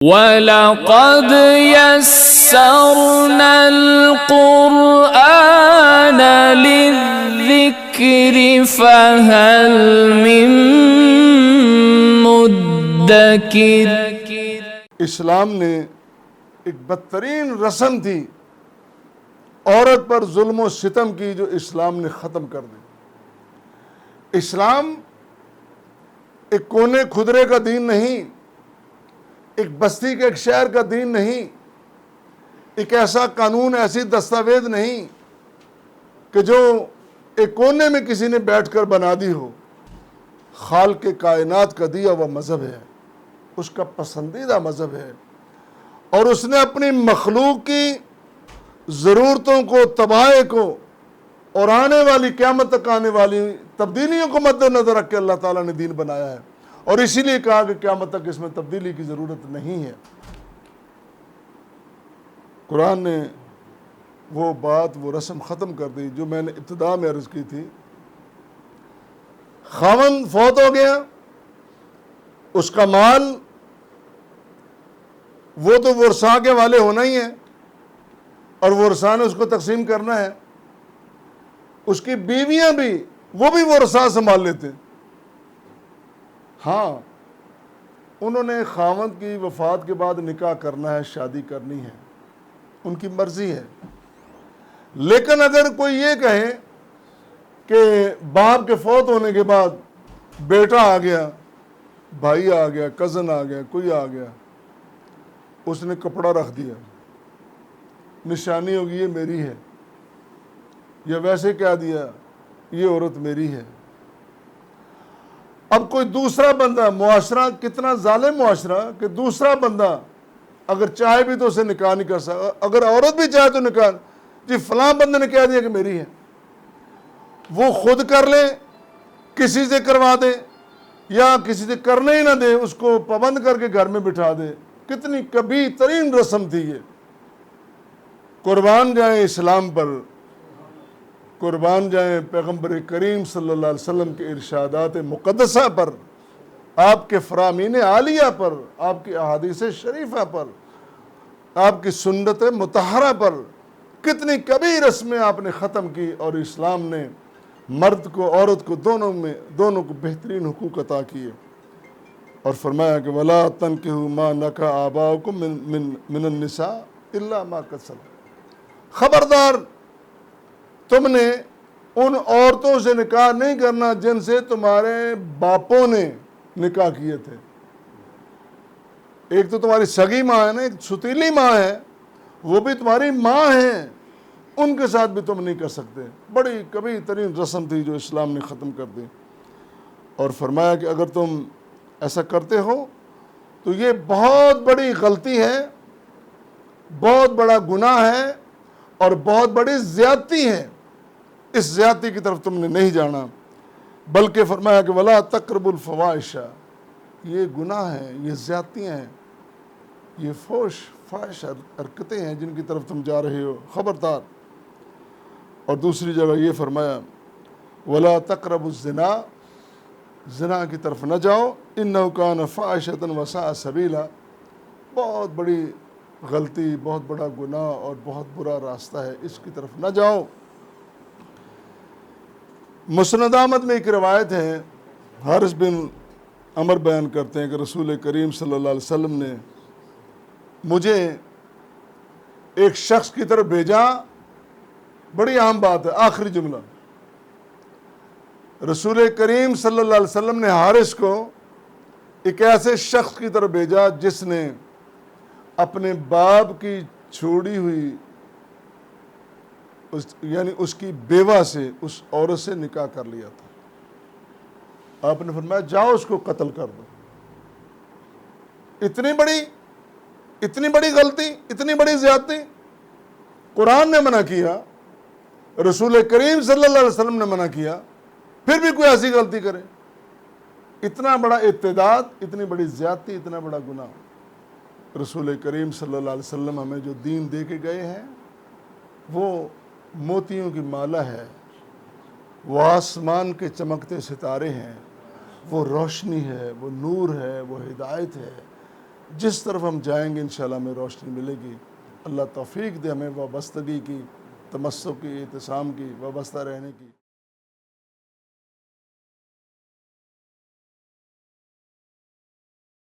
وَلَقَدْ يَسَّرْنَا الْقُرْآنَ لِلذِّكْرِ فَهَلْ مِن مُدَّكِرٍ۔ اسلام نے ایک بدترین رسم تھی عورت پر ظلم و ستم کی، جو اسلام نے ختم کر دی۔ اسلام ایک کونے کھدرے کا دین نہیں، ایک بستی کے ایک شہر کا دین نہیں، ایک ایسا قانون، ایسی دستاویز نہیں کہ جو ایک کونے میں کسی نے بیٹھ کر بنا دی ہو۔ خالق کائنات کا دیا وہ مذہب ہے، اس کا پسندیدہ مذہب ہے، اور اس نے اپنی مخلوق کی ضرورتوں کو، تباہی کو اور آنے والی قیامت تک آنے والی تبدیلیوں کو مد نظر رکھ کے اللہ تعالیٰ نے دین بنایا ہے، اور اسی لیے کہا کہ قیامت تک اس میں تبدیلی کی ضرورت نہیں ہے۔ قرآن نے وہ بات، وہ رسم ختم کر دی جو میں نے ابتدا میں عرض کی تھی۔ خاوند فوت ہو گیا، اس کا مال وہ تو ورثاء کے والے ہونا ہی ہے، اور ورثاء نے اس کو تقسیم کرنا ہے۔ اس کی بیویاں بھی، وہ بھی ورثاء سنبھال لیتے ہیں۔ ہاں، انہوں نے خاوند کی وفات کے بعد نکاح کرنا ہے، شادی کرنی ہے، ان کی مرضی ہے۔ لیکن اگر کوئی یہ کہے کہ باپ کے فوت ہونے کے بعد بیٹا آ گیا، بھائی آ گیا، کزن آ گیا، کوئی آ گیا، اس نے کپڑا رکھ دیا، نشانی ہوگی یہ میری ہے، یا ویسے کہہ دیا یہ عورت میری ہے۔ اب کوئی دوسرا بندہ، معاشرہ کتنا ظالم معاشرہ کہ دوسرا بندہ اگر چاہے بھی تو اسے نکاح نہیں کر سکتا، اگر عورت بھی چاہے تو نکاح، جی فلاں بندے نے کہہ دیا کہ میری ہے، وہ خود کر لے، کسی سے کروا دے، یا کسی سے کرنے ہی نہ دے، اس کو پابند کر کے گھر میں بٹھا دے۔ کتنی کبھی ترین رسم تھی یہ۔ قربان جائیں اسلام پر، قربان جائیں پیغمبر کریم صلی اللہ علیہ وسلم کے ارشادات مقدسہ پر، آپ کے فرامین عالیہ پر، آپ کی احادیث شریفہ پر، آپ کی سنت مطہرہ پر۔ کتنی کبھی رسمیں آپ نے ختم کی، اور اسلام نے مرد کو، عورت کو، دونوں کو بہترین حقوق عطا کیے، اور فرمایا کہ وَلَا تَنْكِحُوا مَا نَكَحَ آبَاؤُكُم مِّنَ النِّسَاءِ إِلَّا مَا قَدْ سَلَفَ۔ خبردار، تم نے ان عورتوں سے نکاح نہیں کرنا جن سے تمہارے باپوں نے نکاح کیے تھے۔ ایک تو تمہاری سگی ماں ہے نا، ایک ستیلی ماں ہے، وہ بھی تمہاری ماں ہیں، ان کے ساتھ بھی تم نہیں کر سکتے۔ بڑی کبھی ترین رسم تھی جو اسلام نے ختم کر دی، اور فرمایا کہ اگر تم ایسا کرتے ہو تو یہ بہت بڑی غلطی ہے، بہت بڑا گناہ ہے، اور بہت بڑی زیادتی ہے۔ اس زیادتی کی طرف تم نے نہیں جانا، بلکہ فرمایا کہ وَلَا تَقْرَبُوا الْفَوَاحِشَ، یہ گناہ ہے، یہ زیادتیاں ہیں، یہ فحش حرکتیں ہیں جن کی طرف تم جا رہے ہو، خبردار۔ اور دوسری جگہ یہ فرمایا وَلَا تَقْرَبُوا الزِّنَا، زنا کی طرف نہ جاؤ، إِنَّهُ كَانَ فَاحِشَةً وَسَاءَ سَبِيلًا، بہت بڑی غلطی، بہت بڑا گناہ اور بہت برا راستہ ہے، اس کی طرف نہ جاؤ۔ مسند احمد میں ایک روایت ہے، حارث بن عمر بیان کرتے ہیں کہ رسول کریم صلی اللہ علیہ وسلم نے مجھے ایک شخص کی طرف بھیجا، بڑی اہم بات ہے، آخری جملہ، رسول کریم صلی اللہ علیہ وسلم نے حارث کو ایک ایسے شخص کی طرف بھیجا جس نے اپنے باپ کی چھوڑی ہوئی، یعنی اس کی بیوہ سے، اس عورت سے نکاح کر لیا تھا۔ آپ نے فرمایا جاؤ اس کو قتل کر دو۔ اتنی بڑی غلطی، اتنی بڑی زیادتی قرآن نے منع کیا، رسول کریم صلی اللہ علیہ وسلم نے منع کیا، پھر بھی کوئی ایسی غلطی کرے؟ اتنا بڑا ارتداد، اتنی بڑی زیادتی، اتنا بڑا گناہ۔ رسول کریم صلی اللہ علیہ وسلم ہمیں جو دین دے کے گئے ہیں وہ موتیوں کی مالا ہے، وہ آسمان کے چمکتے ستارے ہیں، وہ روشنی ہے، وہ نور ہے، وہ ہدایت ہے، جس طرف ہم جائیں گے انشاءاللہ ہمیں روشنی ملے گی. اللہ توفیق دے ہمیں وابستگی کی، تمسک کی، اعتصام کی، وابستہ رہنے کی.